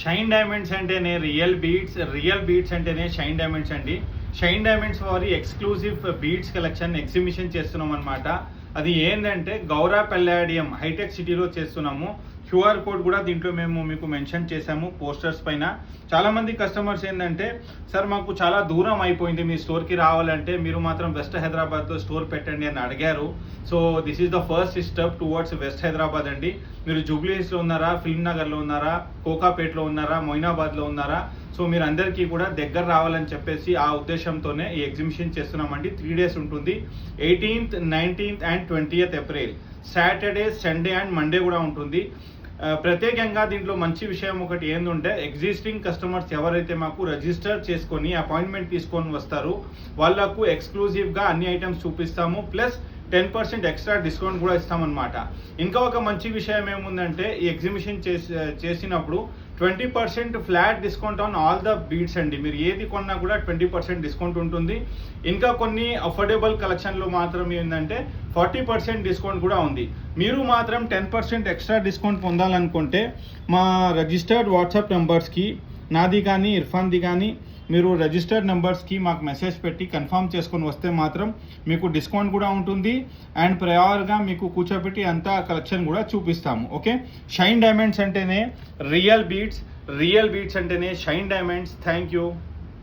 Shine diamonds అంటేనే real beats అంటేనే shine diamonds అండి. షైన్ డైమండ్స్ వారి ఎక్స్క్లూజివ్ బీట్స్ కలెక్షన్ ఎగ్జిబిషన్ చేస్తున్నాం అనమాట. అది ఏంటంటే గౌరా పెల్లాడియం హైటెక్ సిటీలో చేస్తున్నాము. క్యూఆర్ కోడ్ కూడా దీంట్లో మేము మీకు మెన్షన్ చేసాము పోస్టర్స్ పైన. చాలామంది కస్టమర్స్ ఏంటంటే, సార్ మాకు చాలా దూరం అయిపోయింది మీ స్టోర్కి రావాలంటే, మీరు మాత్రం వెస్ట్ హైదరాబాద్లో స్టోర్ పెట్టండి అని అడిగారు. So this is the first step towards west Hyderabad అండి. మీరు జూబ్లీహిల్స్లో ఉన్నారా, ఫిల్మ్ నగర్లో ఉన్నారా, కోకాపేట్లో ఉన్నారా, మొయినాబాద్లో ఉన్నారా, సో మీరు అందరికీ కూడా దగ్గర రావాలని చెప్పేసి ఆ ఉద్దేశంతోనే ఈ ఎగ్జిబిషన్ చేస్తున్నామండి. 3 days ఉంటుంది. 18th, 19th and 20th April Saturday, Sunday and Monday కూడా ఉంటుంది. ప్రత్యేకంగా దీంట్లో మంచి విషయం ఒకటి ఏంటంటే, ఎగ్జిస్టింగ్ కస్టమర్స్ ఎవరైతే మాకు రిజిస్టర్ చేసుకొని అపాయింట్మెంట్ తీసుకొని వస్తారో వాళ్ళకు ఎక్స్క్లూజివ్గా అన్ని ఐటమ్స్ చూపిస్తాము. ప్లస్ 10% ఎక్స్ట్రా డిస్కౌంట్ కూడా ఇస్తామన్నమాట. ఇంకా ఒక మంచి విషయం ఏముందంటే, ఈ ఎగ్జిబిషన్ చేసినప్పుడు 20% flat discount on all the beads అండి. మీరు ఏది కొన్నా కూడా 20% డిస్కౌంట్ ఉంటుంది. ఇంకా కొన్ని అఫోర్డబుల్ కలెక్షన్లో మాత్రం ఏంటంటే 40% డిస్కౌంట్ కూడా ఉంది. మీరు మాత్రం 10% ఎక్స్ట్రా డిస్కౌంట్ పొందాలనుకుంటే మా రిజిస్టర్డ్ వాట్సాప్ నెంబర్స్కి, నాది కానీ ఇర్ఫాన్ది కానీ, మీరు రిజిస్టర్డ్ నెంబర్స్కి మాకు మెసేజ్ పెట్టి కన్ఫర్మ్ చేసుకొని వస్తే మాత్రం మీకు డిస్కౌంట్ కూడా ఉంటుంది. అండ్ ప్రయర్గా మీకు కూర్చోబెట్టి అంతా కలెక్షన్ కూడా చూపిస్తాము. ఓకే, షైన్ డైమండ్స్ అంటేనే రియల్ బీట్స్ అంటేనే షైన్ డైమండ్స్. Thank you.